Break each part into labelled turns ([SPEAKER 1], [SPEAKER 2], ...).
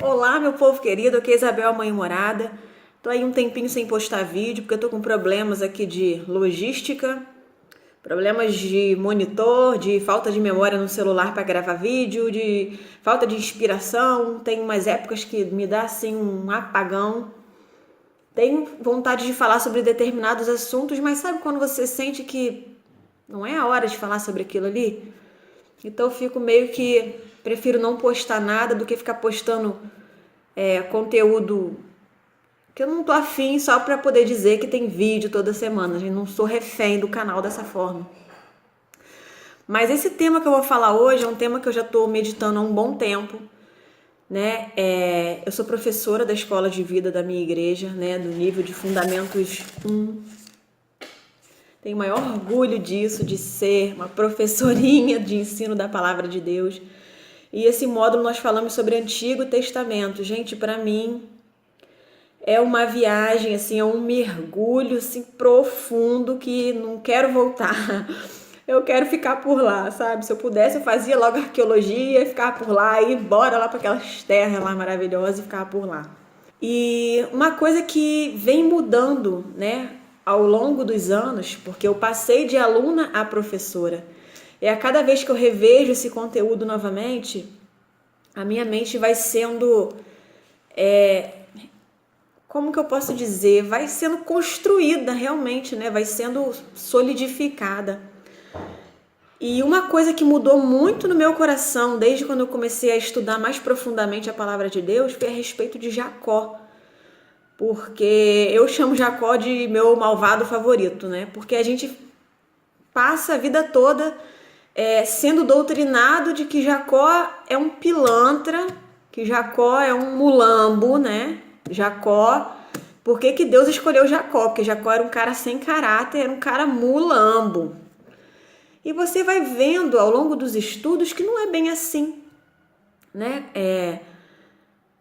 [SPEAKER 1] Olá, meu povo querido, aqui é Isabel, a mãe morada. Tô aí um tempinho sem postar vídeo, porque eu tô com problemas aqui de logística, problemas de monitor, de falta de memória no celular para gravar vídeo, de falta de inspiração. Tem umas épocas que me dá assim um apagão. Tenho vontade de falar sobre determinados assuntos, mas sabe quando você sente que não é a hora de falar sobre aquilo ali? Então eu fico meio que prefiro não postar nada do que ficar postando conteúdo que eu não tô afim só para poder dizer que tem vídeo toda semana. Eu não sou refém do canal dessa forma. Mas esse tema que eu vou falar hoje é um tema que eu já tô meditando há um bom tempo, né? Eu sou professora da escola de vida da minha igreja, né? Do nível de Fundamentos 1. Tenho o maior orgulho disso, de ser uma professorinha de ensino da palavra de Deus. E esse módulo nós falamos sobre Antigo Testamento. Gente, para mim é uma viagem, assim, é um mergulho assim, profundo que não quero voltar. Eu quero ficar por lá, sabe? Se eu pudesse, eu fazia logo arqueologia, ficar por lá, ir embora lá para aquelas terras lá maravilhosas e ficar por lá. E uma coisa que vem mudando, né, ao longo dos anos, porque eu passei de aluna a professora, a cada vez que eu revejo esse conteúdo novamente, a minha mente vai sendo, como que eu posso dizer, vai sendo construída realmente, né, vai sendo solidificada. E uma coisa que mudou muito no meu coração desde quando eu comecei a estudar mais profundamente a palavra de Deus foi a respeito de Jacó. Porque eu chamo Jacó de meu malvado favorito, né? Porque a gente passa a vida toda sendo doutrinado de que Jacó é um pilantra, que Jacó é um mulambo, né? Jacó, por que Deus escolheu Jacó? Porque Jacó era um cara sem caráter, era um cara mulambo. E você vai vendo ao longo dos estudos que não é bem assim, né?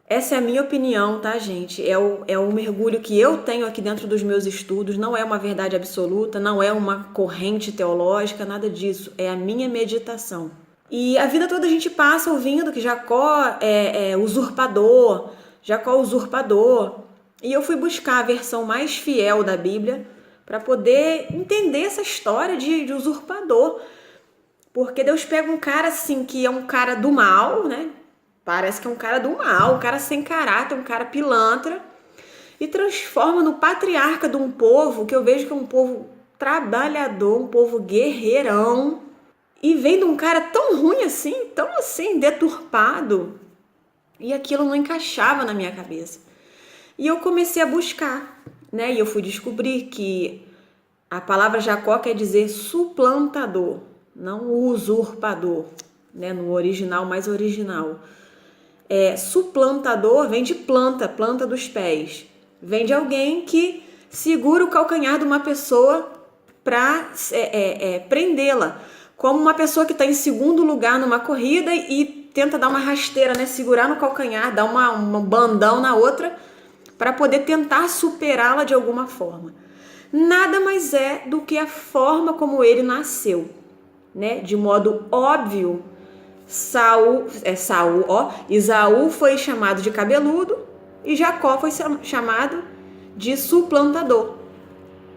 [SPEAKER 1] Essa é a minha opinião, tá, gente? É o mergulho que eu tenho aqui dentro dos meus estudos, não é uma verdade absoluta, não é uma corrente teológica, nada disso. É a minha meditação. E a vida toda a gente passa ouvindo que Jacó é usurpador, Jacó é usurpador. E eu fui buscar a versão mais fiel da Bíblia para poder entender essa história de usurpador. Porque Deus pega um cara assim, que é um cara do mal, né? Parece que é um cara do mal, um cara sem caráter, um cara pilantra, e transforma no patriarca de um povo que eu vejo que é um povo trabalhador, um povo guerreirão, e vem de um cara tão ruim assim, tão assim, deturpado, e aquilo não encaixava na minha cabeça. E eu comecei a buscar, né? E eu fui descobrir que a palavra Jacó quer dizer suplantador, não usurpador, né? No original, mais original. Suplantador vem de planta, planta dos pés. Vem de alguém que segura o calcanhar de uma pessoa para prendê-la. Como uma pessoa que está em segundo lugar numa corrida e tenta dar uma rasteira, né? Segurar no calcanhar, dar um bandão na outra para poder tentar superá-la de alguma forma. Nada mais é do que a forma como ele nasceu, né? De modo óbvio, Esaú foi chamado de cabeludo e Jacó foi chamado de suplantador,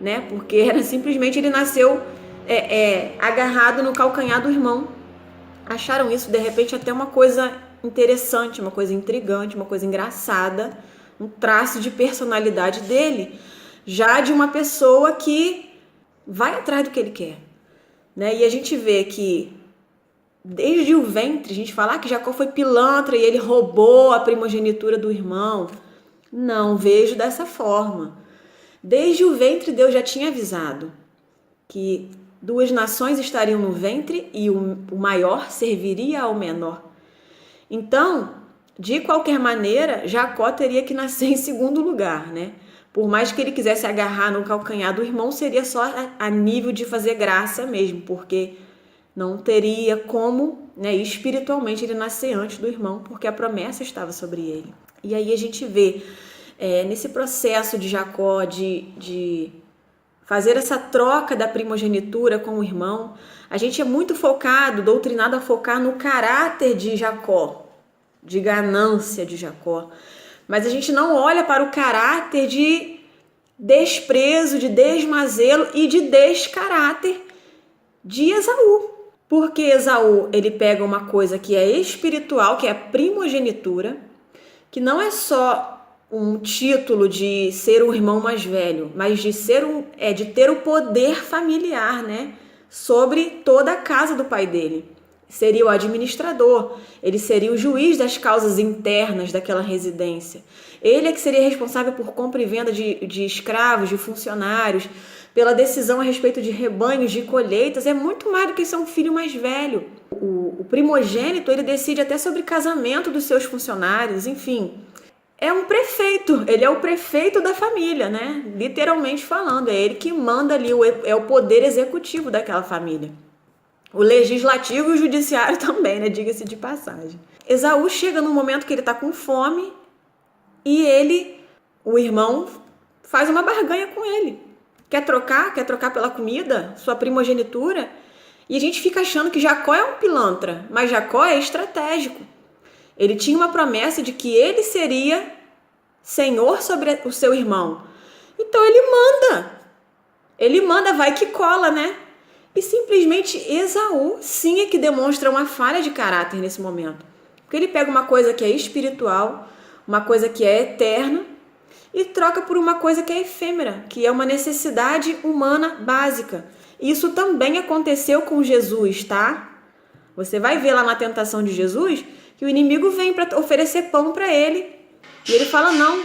[SPEAKER 1] né? Porque era simplesmente ele nasceu agarrado no calcanhar do irmão. Acharam isso de repente até uma coisa interessante, uma coisa intrigante, uma coisa engraçada, um traço de personalidade dele, já de uma pessoa que vai atrás do que ele quer, né? E a gente vê que desde o ventre, a gente fala que Jacó foi pilantra e ele roubou a primogenitura do irmão. Não vejo dessa forma. Desde o ventre, Deus já tinha avisado que duas nações estariam no ventre e o maior serviria ao menor. Então, de qualquer maneira, Jacó teria que nascer em segundo lugar, né? Por mais que ele quisesse agarrar no calcanhar do irmão, seria só a nível de fazer graça mesmo, porque não teria como, né, espiritualmente ele nascer antes do irmão, porque a promessa estava sobre ele. E aí a gente vê nesse processo de Jacó de fazer essa troca da primogenitura com o irmão, a gente é muito focado, doutrinado a focar no caráter de Jacó, de ganância de Jacó. Mas a gente não olha para o caráter de desprezo, de desmazelo e de descaráter de Esaú. Porque Esaú, ele pega uma coisa que é espiritual, que é a primogenitura, que não é só um título de ser o irmão mais velho, mas de ser de ter o poder familiar, né, sobre toda a casa do pai dele. Seria o administrador, ele seria o juiz das causas internas daquela residência. Ele é que seria responsável por compra e venda de escravos, de funcionários, pela decisão a respeito de rebanhos, de colheitas. É muito mais do que ser um filho mais velho. O primogênito, ele decide até sobre casamento dos seus funcionários, enfim. É um prefeito, ele é o prefeito da família, né? Literalmente falando, é ele que manda ali, é o poder executivo daquela família. O legislativo e o judiciário também, né? Diga-se de passagem. Esaú chega num momento que ele tá com fome e o irmão, faz uma barganha com ele. Quer trocar pela comida, sua primogenitura? E a gente fica achando que Jacó é um pilantra, mas Jacó é estratégico. Ele tinha uma promessa de que ele seria senhor sobre o seu irmão. Então ele manda, vai que cola, né? E simplesmente Esaú sim é que demonstra uma falha de caráter nesse momento. Porque ele pega uma coisa que é espiritual, uma coisa que é eterna, e troca por uma coisa que é efêmera, que é uma necessidade humana básica. Isso também aconteceu com Jesus, tá? Você vai ver lá na tentação de Jesus que o inimigo vem para oferecer pão para ele. E ele fala, não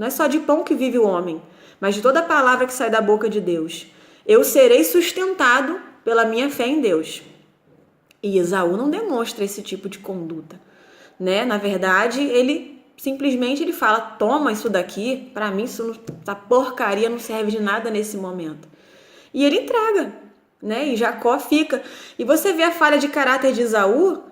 [SPEAKER 1] é só de pão que vive o homem, mas de toda palavra que sai da boca de Deus. Eu serei sustentado pela minha fé em Deus. E Esaú não demonstra esse tipo de conduta, né? Na verdade, ele simplesmente fala, toma isso daqui, para mim essa porcaria não serve de nada nesse momento. E ele entrega, né? E Jacó fica. E você vê a falha de caráter de Esaú,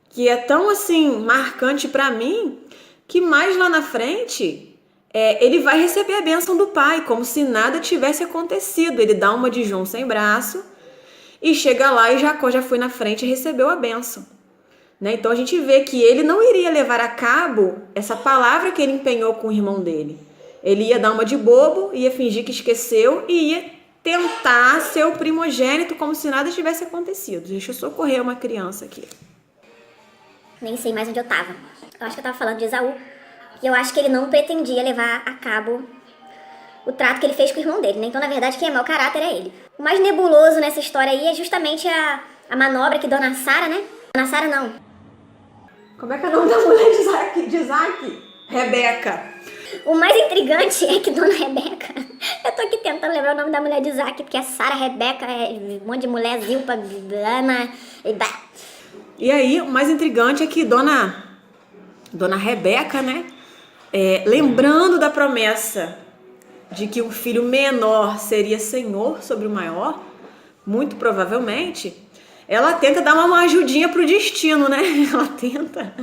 [SPEAKER 1] que é tão assim marcante para mim, que mais lá na frente ele vai receber a bênção do pai, como se nada tivesse acontecido. Ele dá uma de João sem braço e chega lá e Jacó já foi na frente e recebeu a bênção. Né? Então a gente vê que ele não iria levar a cabo essa palavra que ele empenhou com o irmão dele. Ele ia dar uma de bobo, ia fingir que esqueceu e ia tentar ser o primogênito como se nada tivesse acontecido. Deixa eu socorrer uma criança aqui.
[SPEAKER 2] Nem sei mais onde eu tava. Eu acho que eu tava falando de Esaú. E eu acho que ele não pretendia levar a cabo o trato que ele fez com o irmão dele, né? Então, na verdade, quem é mau caráter é ele. O mais nebuloso nessa história aí é justamente a manobra que Dona Sara, né? Dona Sara não.
[SPEAKER 1] Como é que é o nome da mulher de Isaac? Rebeca.
[SPEAKER 2] O mais intrigante é que Dona Rebeca... Eu tô aqui tentando lembrar o nome da mulher de Isaac, porque é Sara, Rebeca, um monte de mulher, Zilpa, Ana...
[SPEAKER 1] E aí, o mais intrigante é que Dona Rebeca, né? Lembrando da promessa de que um filho menor seria senhor sobre o maior, muito provavelmente, ela tenta dar uma ajudinha pro destino, né? Ela tenta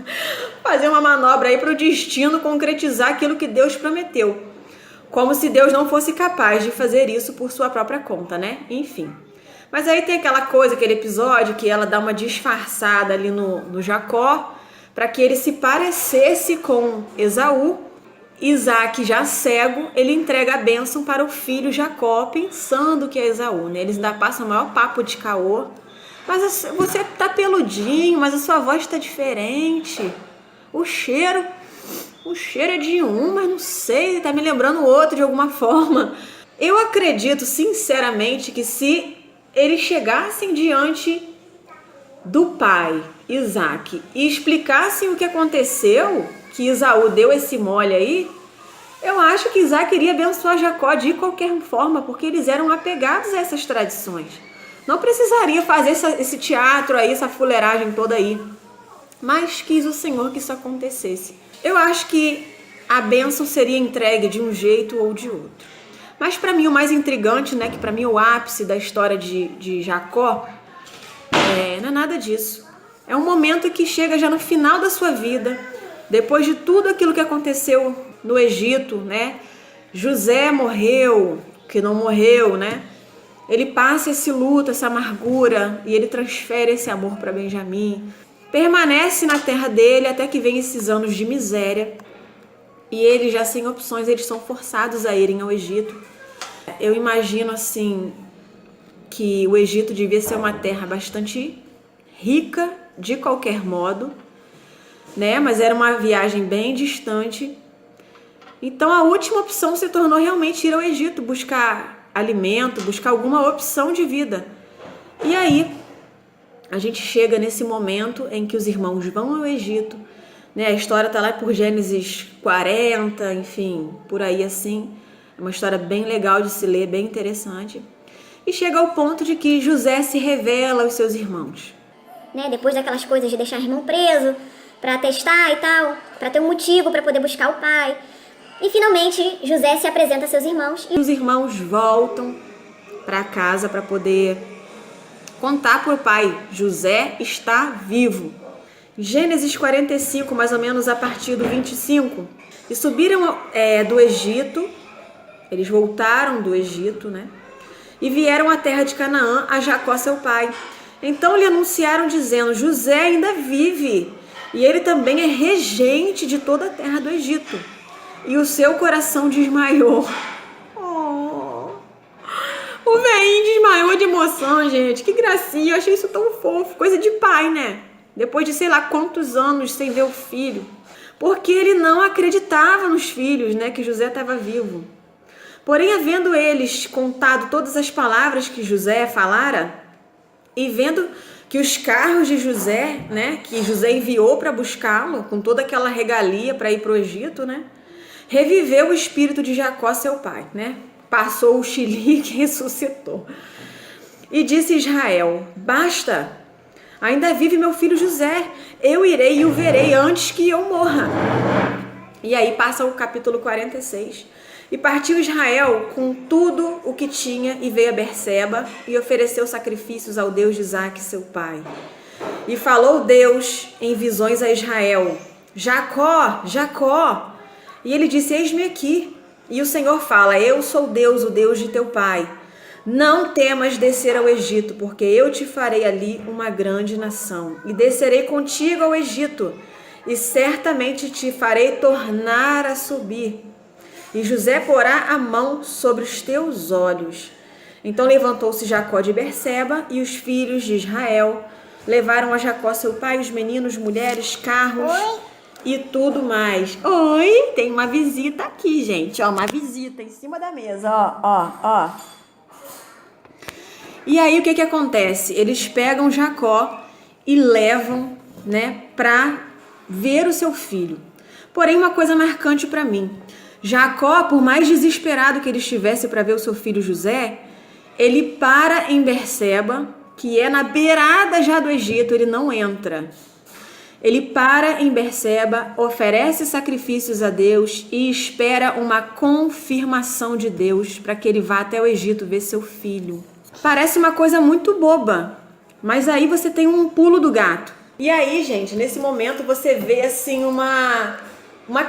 [SPEAKER 1] fazer uma manobra aí pro destino concretizar aquilo que Deus prometeu. Como se Deus não fosse capaz de fazer isso por sua própria conta, né? Enfim. Mas aí tem aquela coisa, aquele episódio que ela dá uma disfarçada ali no Jacó, para que ele se parecesse com Esaú. Isaac, já cego, ele entrega a bênção para o filho Jacó, pensando que é Esaú, né? Eles ainda passam o maior papo de caô. Mas você tá peludinho, mas a sua voz tá diferente. O cheiro é de um, mas não sei, tá me lembrando o outro de alguma forma. Eu acredito, sinceramente, que se eles chegassem diante do pai, Isaac, e explicassem o que aconteceu, que Esaú deu esse mole aí, eu acho que Isaac iria abençoar Jacó de qualquer forma, porque eles eram apegados a essas tradições. Não precisaria fazer esse teatro aí, essa fuleiragem toda aí. Mas quis o Senhor que isso acontecesse. Eu acho que a bênção seria entregue de um jeito ou de outro. Mas para mim o mais intrigante, né, que para mim é o ápice da história de Jacó, não é nada disso. É um momento que chega já no final da sua vida, depois de tudo aquilo que aconteceu no Egito, né? José morreu, que não morreu, né? Ele passa esse luto, essa amargura, e ele transfere esse amor para Benjamim. permanece na terra dele até que vem esses anos de miséria. E eles, já sem opções, eles são forçados a irem ao Egito. Eu imagino assim que o Egito devia ser uma terra bastante rica de qualquer modo, né? Mas era uma viagem bem distante. Então a última opção se tornou realmente ir ao Egito, buscar alimento, buscar alguma opção de vida. E aí a gente chega nesse momento em que os irmãos vão ao Egito, né? A história tá lá por Gênesis 40, enfim, por aí assim. É uma história bem legal de se ler, bem interessante. E chega ao ponto de que José se revela aos seus irmãos.
[SPEAKER 2] Né? Depois daquelas coisas de deixar o irmão preso, pra testar e tal, pra ter um motivo pra poder buscar o pai. E finalmente José se apresenta a seus irmãos.
[SPEAKER 1] E os irmãos voltam pra casa pra poder contar pro pai: José está vivo. Gênesis 45, mais ou menos a partir do 25. E subiram do Egito, eles voltaram do Egito, né? E vieram à terra de Canaã, a Jacó seu pai. Então lhe anunciaram dizendo: José ainda vive, e ele também é regente de toda a terra do Egito. E o seu coração desmaiou. Oh. O velhinho desmaiou de emoção, gente. Que gracinha, eu achei isso tão fofo. Coisa de pai, né? Depois de sei lá quantos anos sem ver o filho. Porque ele não acreditava nos filhos, né? Que José estava vivo. Porém, havendo eles contado todas as palavras que José falara, e vendo que os carros de José, né? Que José enviou para buscá-lo, com toda aquela regalia para ir para o Egito, né? Reviveu o espírito de Jacó, seu pai, né? Passou o chilique e ressuscitou. E disse Israel: basta, ainda vive meu filho José, eu irei e o verei antes que eu morra. E aí passa o capítulo 46. E partiu Israel com tudo o que tinha e veio a Berseba e ofereceu sacrifícios ao Deus de Isaque, seu pai. E falou Deus em visões a Israel: Jacó, Jacó. E ele disse: eis-me aqui. E o Senhor fala: eu sou Deus, o Deus de teu pai. Não temas descer ao Egito, porque eu te farei ali uma grande nação. E descerei contigo ao Egito, e certamente te farei tornar a subir. E José porá a mão sobre os teus olhos. Então levantou-se Jacó de Berseba, e os filhos de Israel levaram a Jacó seu pai os meninos, mulheres, carros... Oi? E tudo mais. Oi, tem uma visita aqui, gente. Ó, uma visita em cima da mesa. Ó. E aí, o que acontece? Eles pegam Jacó e levam, né, pra ver o seu filho. Porém, uma coisa marcante para mim. Jacó, por mais desesperado que ele estivesse para ver o seu filho José, ele para em Berseba, que é na beirada já do Egito, ele não entra. Ele para em Berseba, oferece sacrifícios a Deus e espera uma confirmação de Deus para que ele vá até o Egito ver seu filho. Parece uma coisa muito boba, mas aí você tem um pulo do gato. E aí, gente, nesse momento você vê assim uma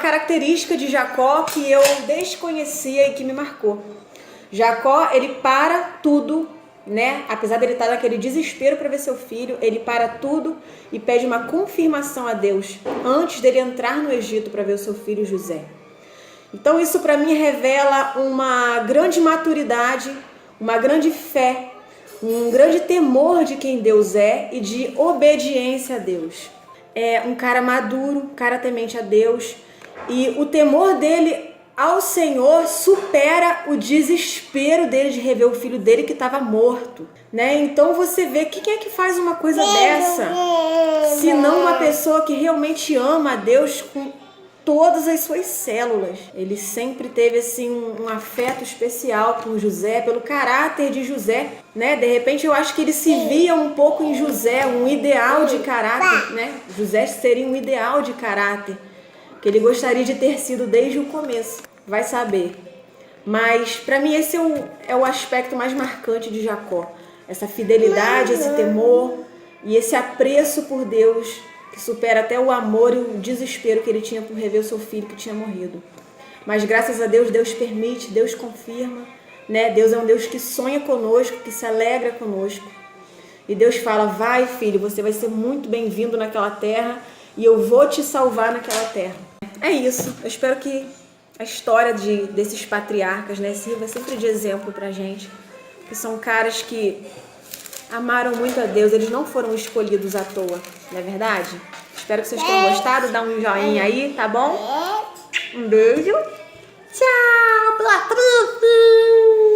[SPEAKER 1] característica de Jacó que eu desconhecia e que me marcou. Jacó, ele para tudo, né? Apesar dele estar naquele desespero para ver seu filho, ele para tudo e pede uma confirmação a Deus antes dele entrar no Egito para ver o seu filho José. Então isso para mim revela uma grande maturidade, uma grande fé, um grande temor de quem Deus é e de obediência a Deus. É um cara maduro, um cara temente a Deus, e o temor dele ao Senhor supera o desespero dele de rever o filho dele que estava morto, né? Então você vê, quem é que faz uma coisa dessa, se não uma pessoa que realmente ama a Deus com todas as suas células. Ele sempre teve assim um afeto especial por José, pelo caráter de José, né? De repente eu acho que ele se via um pouco em José, um ideal de caráter, né? José seria um ideal de caráter que ele gostaria de ter sido desde o começo, vai saber. Mas para mim esse é o aspecto mais marcante de Jacó, essa fidelidade, esse temor e esse apreço por Deus que supera até o amor e o desespero que ele tinha por rever o seu filho que tinha morrido. Mas graças a Deus, Deus permite, Deus confirma, né? Deus é um Deus que sonha conosco, que se alegra conosco. E Deus fala, vai filho, você vai ser muito bem-vindo naquela terra e eu vou te salvar naquela terra. É isso, eu espero que a história desses patriarcas, né, sirva sempre de exemplo pra gente, que são caras que amaram muito a Deus, eles não foram escolhidos à toa, não é verdade? Espero que vocês tenham gostado, dá um joinha aí, tá bom? Um beijo, tchau, Platrufe!